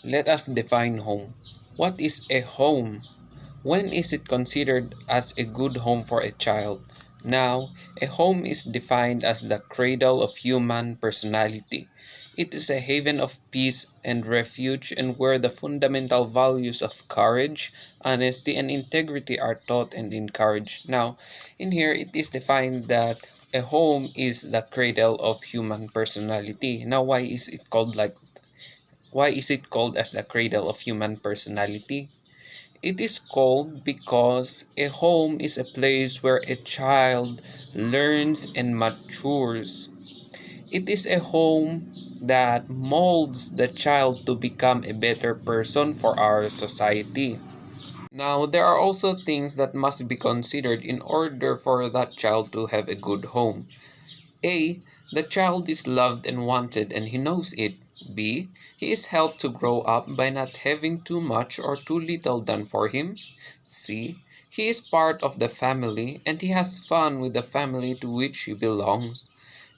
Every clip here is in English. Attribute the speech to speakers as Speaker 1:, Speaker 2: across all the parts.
Speaker 1: Let us define home. What is a home? When is it considered as a good home for a child? Now, a home is defined as the cradle of human personality. It is a haven of peace and refuge, and where the fundamental values of courage, honesty, and integrity are taught and encouraged. Now, in here, it is defined that a home is the cradle of human personality. Now, why is it called as the cradle of human personality? It is called because a home is a place where a child learns and matures. It is a home that molds the child to become a better person for our society. Now, there are also things that must be considered in order for that child to have a good home. A. The child is loved and wanted and he knows it. B. He is helped to grow up by not having too much or too little done for him. C. He is part of the family and he has fun with the family to which he belongs.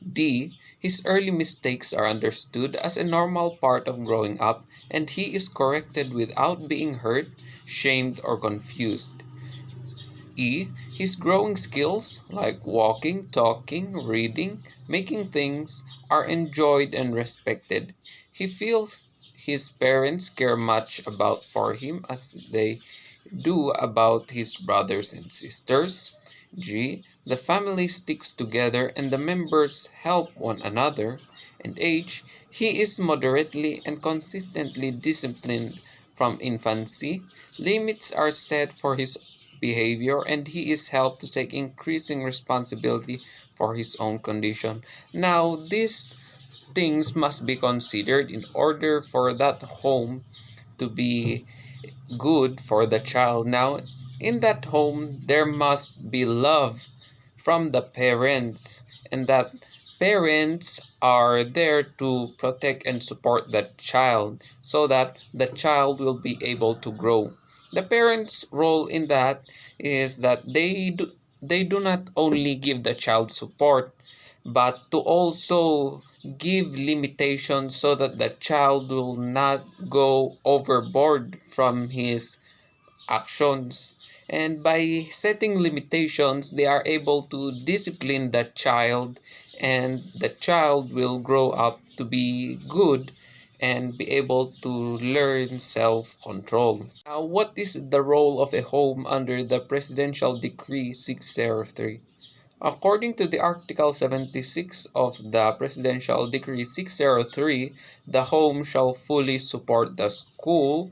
Speaker 1: D. His early mistakes are understood as a normal part of growing up and he is corrected without being hurt, shamed, or confused. E. His growing skills like walking, talking, reading, making things are enjoyed and respected. He feels his parents care much about for him as they do about his brothers and sisters. G. The family sticks together and the members help one another. And H. He is moderately and consistently disciplined from infancy. Limits are set for his behavior and he is helped to take increasing responsibility for his own condition. Now, these things must be considered in order for that home to be good for the child. Now, in that home, there must be love from the parents, and that parents are there to protect and support the child so that the child will be able to grow. The parents' role in that is that they do not only give the child support but to also give limitations so that the child will not go overboard from his actions. And by setting limitations, they are able to discipline the child, and the child will grow up to be good and be able to learn self control. Now, what is the role of a home under the Presidential Decree 603? According to the Article 76 of the Presidential Decree 603, the home shall fully support the school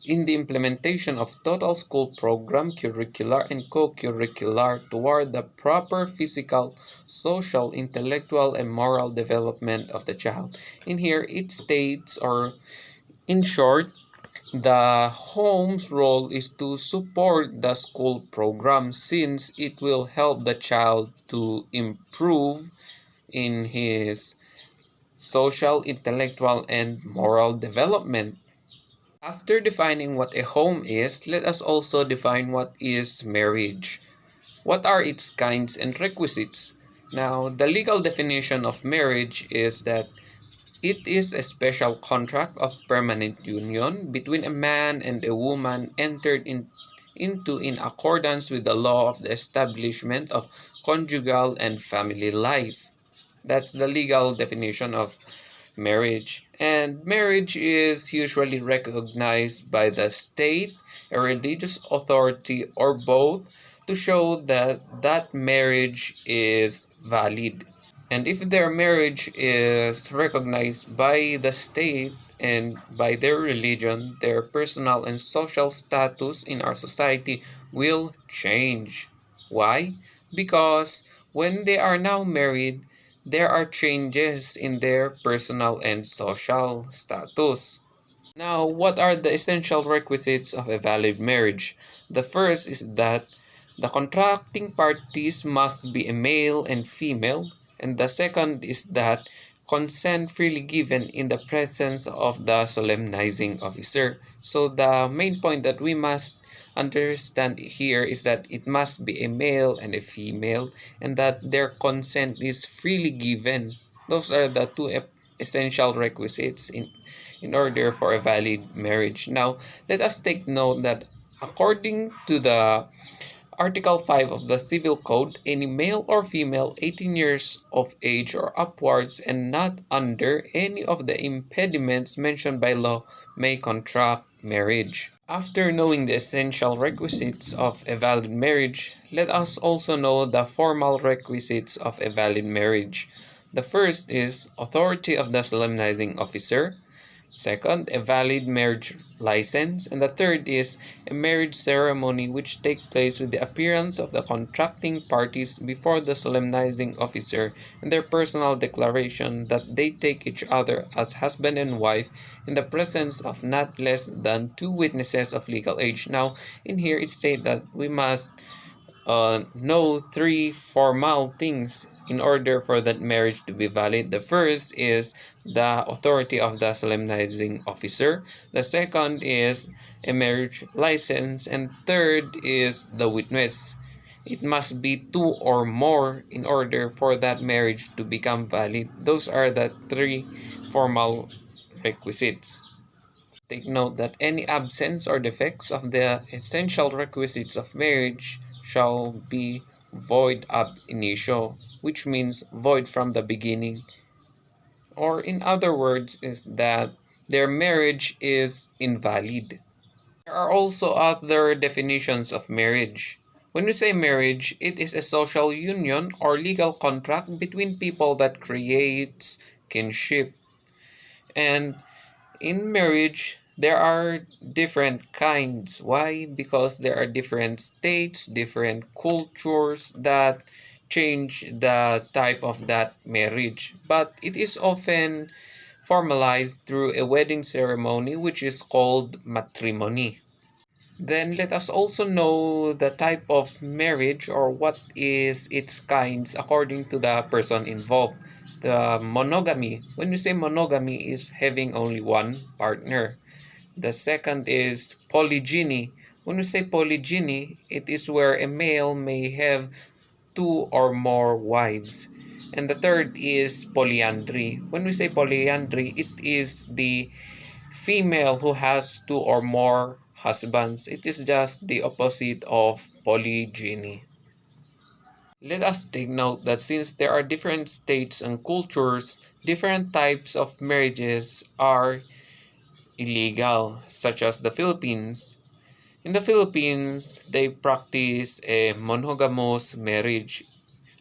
Speaker 1: in the implementation of total school program, curricular and co-curricular toward the proper physical, social, intellectual, and moral development of the child. In here, it states, or in short, the home's role is to support the school program since it will help the child to improve in his social, intellectual, and moral development. After defining what a home is, let us also define what is marriage. What are its kinds and requisites? Now, the legal definition of marriage is that it is a special contract of permanent union between a man and a woman entered into in accordance with the law of the establishment of conjugal and family life. That's the legal definition of marriage. And marriage is usually recognized by the state, a religious authority, or both to show that that marriage is valid. And if their marriage is recognized by the state and by their religion, their personal and social status in our society will change. Why? Because when they are now married, there are changes in their personal and social status. Now, what are the essential requisites of a valid marriage? The first is that the contracting parties must be a male and female, and the second is that consent freely given in the presence of the solemnizing officer. So the main point that we must understand here is that it must be a male and a female and that their consent is freely given. Those are the two essential requisites in order for a valid marriage. Now, let us take note that according to the Article 5 of the Civil Code, any male or female 18 years of age or upwards and not under any of the impediments mentioned by law may contract marriage. After knowing the essential requisites of a valid marriage, let us also know the formal requisites of a valid marriage. The first is authority of the solemnizing officer. Second, a valid marriage license. And the third is a marriage ceremony which takes place with the appearance of the contracting parties before the solemnizing officer and their personal declaration that they take each other as husband and wife in the presence of not less than 2 witnesses of legal age. Now, in here it states that we must know 3 formal things in order for that marriage to be valid. The first is the authority of the solemnizing officer. The second is a marriage license. And third is the witness. It must be 2 or more in order for that marriage to become valid. Those are the 3 formal requisites. Take note that any absence or defects of the essential requisites of marriage shall be void ab initio, which means void from the beginning. Or in other words, is that their marriage is invalid. There are also other definitions of marriage. When we say marriage, it is a social union or legal contract between people that creates kinship. And in marriage, there are different kinds. Why? Because there are different states, different cultures that change the type of that marriage. But it is often formalized through a wedding ceremony which is called matrimony. Then let us also know the type of marriage or what is its kinds according to the person involved. The monogamy. When you say monogamy is having only one partner. The second is polygyny. When we say polygyny, it is where a male may have 2 or more wives. And the third is polyandry. When we say polyandry, it is the female who has 2 or more husbands. It is just the opposite of polygyny. Let us take note that since there are different states and cultures, different types of marriages are illegal, such as the Philippines. In the Philippines, they practice a monogamous marriage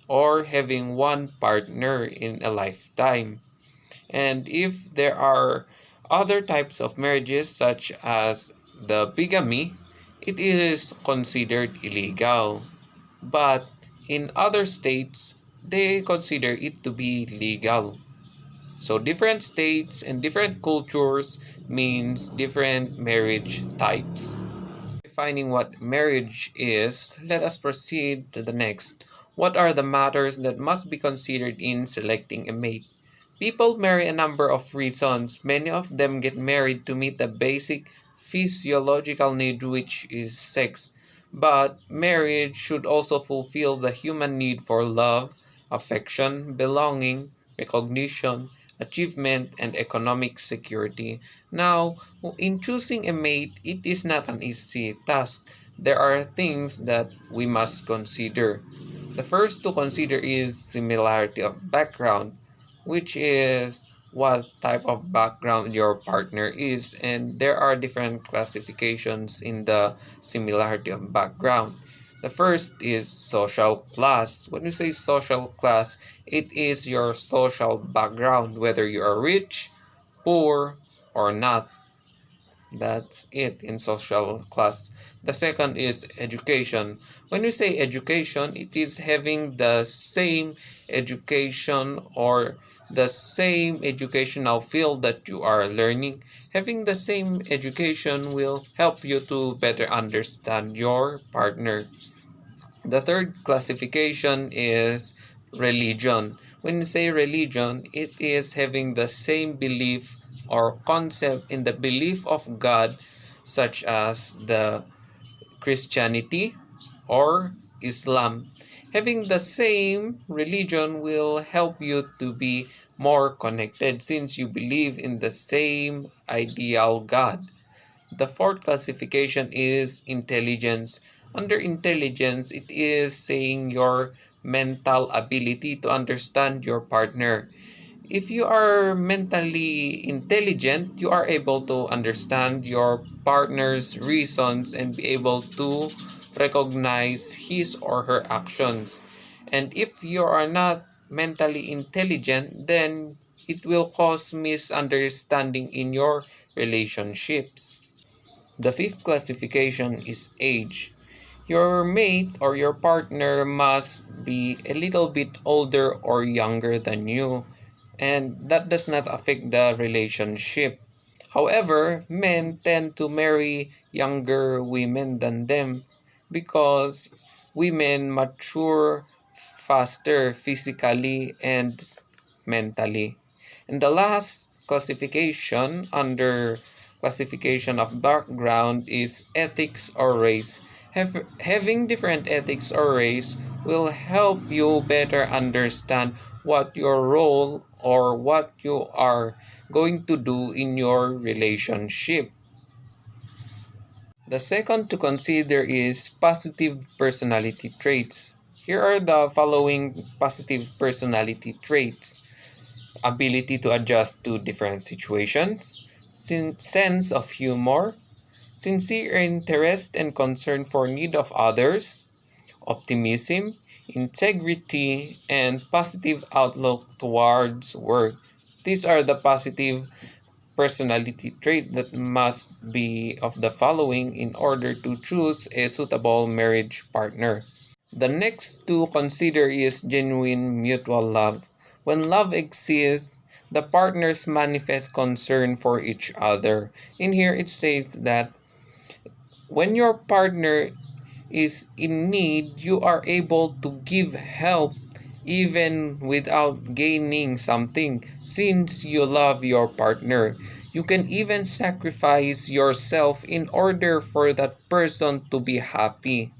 Speaker 1: or having one partner in a lifetime. And if there are other types of marriages, such as the bigamy, it is considered illegal. But in other states, they consider it to be legal. So different states and different cultures means different marriage types. Defining what marriage is, let us proceed to the next. What are the matters that must be considered in selecting a mate? People marry a number of reasons. Many of them get married to meet the basic physiological need, which is sex. But marriage should also fulfill the human need for love, affection, belonging, recognition, achievement, and economic security. Now, in choosing a mate, it is not an easy task. There are things that we must consider. The first to consider is similarity of background, which is what type of background your partner is, and there are different classifications in the similarity of background. The first is social class. When we say social class, it is your social background, whether you are rich, poor, or not. That's it in social class. The second is education. When we say education, it is having the same education or the same educational field that you are learning. Having the same education will help you to better understand your partner. The third classification is religion. When we say religion, it is having the same belief or concept in the belief of God, such as the Christianity or Islam. Having the same religion will help you to be more connected since you believe in the same ideal God. The fourth classification is intelligence. Under intelligence, it is saying your mental ability to understand your partner. If you are mentally intelligent, you are able to understand your partner's reasons and be able to recognize his or her actions. And if you are not mentally intelligent, then it will cause misunderstanding in your relationships. The fifth classification is age. Your mate or your partner must be a little bit older or younger than you, and that does not affect the relationship. However, men tend to marry younger women than them because women mature faster physically and mentally. And the last classification under classification of background is ethics or race. Having different ethics or race will help you better understand what your role or what you are going to do in your relationship. The second to consider is positive personality traits. Here are the following positive personality traits: ability to adjust to different situations, sense of humor, sincere interest and concern for need of others, optimism, integrity, and positive outlook towards work. These are the positive personality traits that must be of the following in order to choose a suitable marriage partner. The next to consider is genuine mutual love. When love exists, the partners manifest concern for each other. In here, it says that when your partner is in need, you are able to give help even without gaining something. Since you love your partner, you can even sacrifice yourself in order for that person to be happy.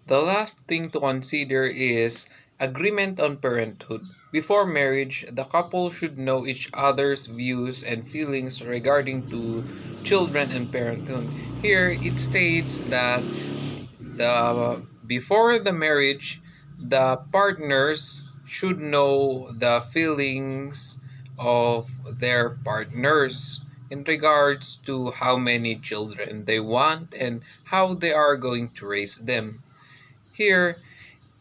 Speaker 1: The last thing to consider is agreement on parenthood. Before marriage, the couple should know each other's views and feelings regarding to children and parenthood. Here it states that before the marriage, the partners should know the feelings of their partners in regards to how many children they want and how they are going to raise them. Here,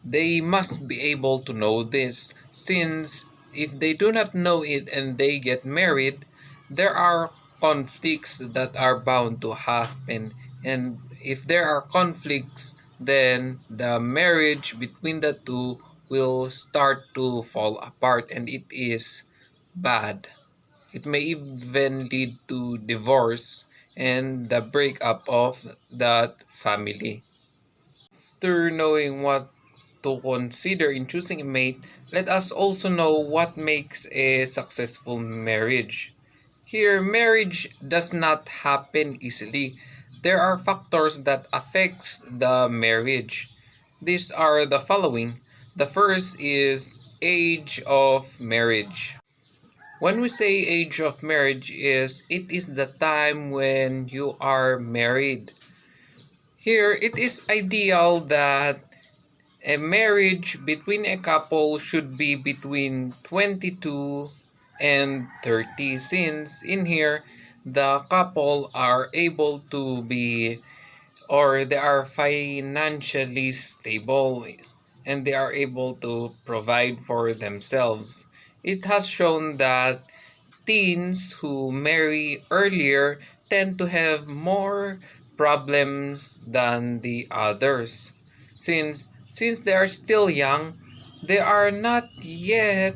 Speaker 1: they must be able to know this, since if they do not know it and they get married, there are conflicts that are bound to happen. And if there are conflicts, then the marriage between the two will start to fall apart, and it is bad. It may even lead to divorce and the breakup of that family. After knowing what to consider in choosing a mate, let us also know what makes a successful marriage. Here, marriage does not happen easily. There are factors that affects the marriage. These are the following. The first is age of marriage. When we say age of marriage it is the time when you are married. Here, it is ideal that a marriage between a couple should be between 22 and 30, since in here the couple are able to be, or they are financially stable, and they are able to provide for themselves. It has shown that teens who marry earlier tend to have more problems than the others. Since they are still young, they are not yet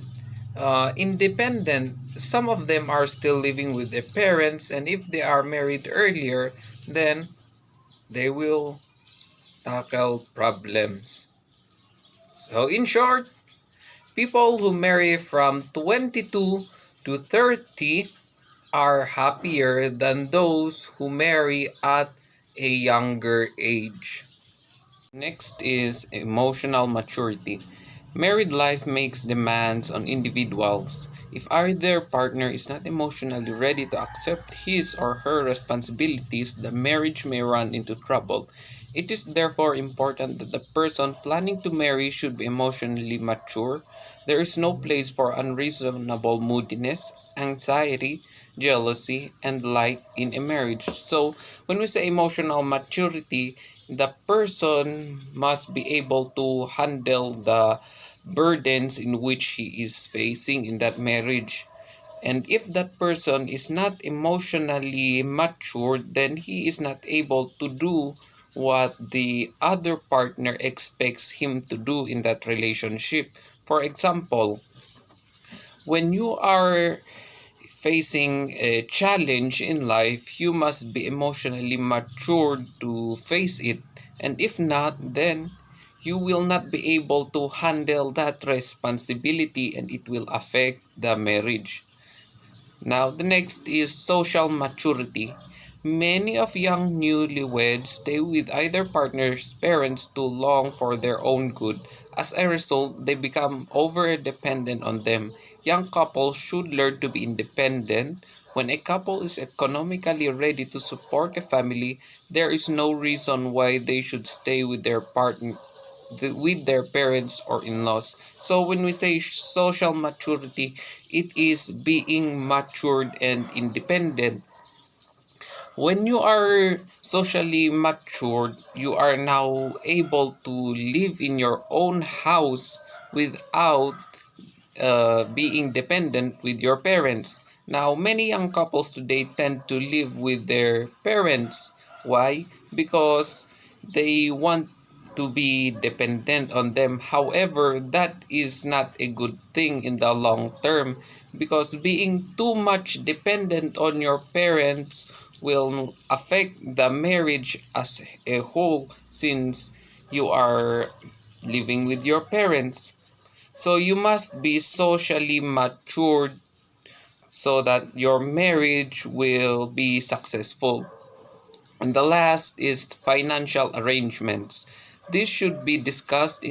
Speaker 1: independent. Some of them are still living with their parents, and if they are married earlier, then they will tackle problems. So in short, people who marry from 22 to 30 are happier than those who marry at a younger age. Next is emotional maturity. Married life makes demands on individuals. If either partner is not emotionally ready to accept his or her responsibilities, the marriage may run into trouble. It is therefore important that the person planning to marry should be emotionally mature. There is no place for unreasonable moodiness, anxiety, jealousy, and light in a marriage. So, when we say emotional maturity, the person must be able to handle the burdens in which he is facing in that marriage. And if that person is not emotionally matured, then he is not able to do what the other partner expects him to do in that relationship. For example, when you are facing a challenge in life, you must be emotionally matured to face it. And if not, then you will not be able to handle that responsibility and it will affect the marriage. Now, the next is social maturity. Many of young newlyweds stay with either partner's parents too long for their own good. As a result, they become over-dependent on them. Young couples should learn to be independent. When a couple is economically ready to support a family, there is no reason why they should stay with their partner with their parents or in-laws. So when we say social maturity, it is being matured and independent. When you are socially matured, you are now able to live in your own house without being dependent with your parents. Now, many young couples today tend to live with their parents. Why? Because they want to be dependent on them. However, that is not a good thing in the long term because being too much dependent on your parents will affect the marriage as a whole since you are living with your parents. So you must be socially matured so that your marriage will be successful. And the last is financial arrangements. This should be discussed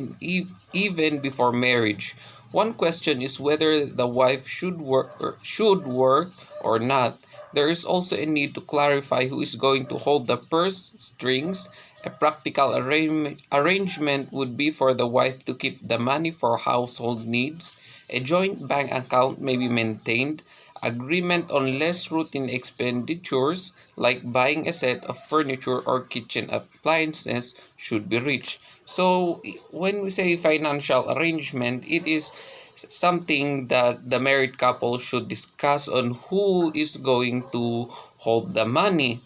Speaker 1: even before marriage. One question is whether the wife should work or not. There is also a need to clarify who is going to hold the purse strings. A practical arrangement would be for the wife to keep the money for household needs. A joint bank account may be maintained. Agreement on less routine expenditures like buying a set of furniture or kitchen appliances should be reached. So when we say financial arrangement, it is something that the married couple should discuss on who is going to hold the money,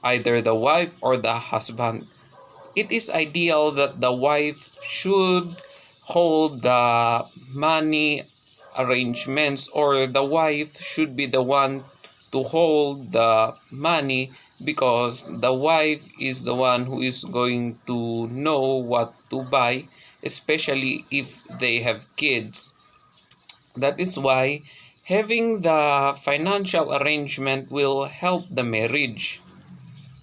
Speaker 1: either the wife or the husband. It is ideal that the wife should hold the money arrangements, or the wife should be the one to hold the money because the wife is the one who is going to know what to buy, especially if they have kids. That is why having the financial arrangement will help the marriage.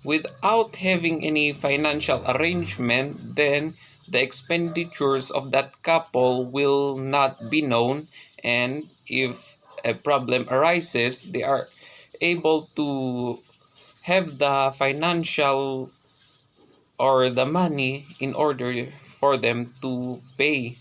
Speaker 1: Without having any financial arrangement, then the expenditures of that couple will not be known, and if a problem arises, they are able to have the financial or the money in order for them to pay.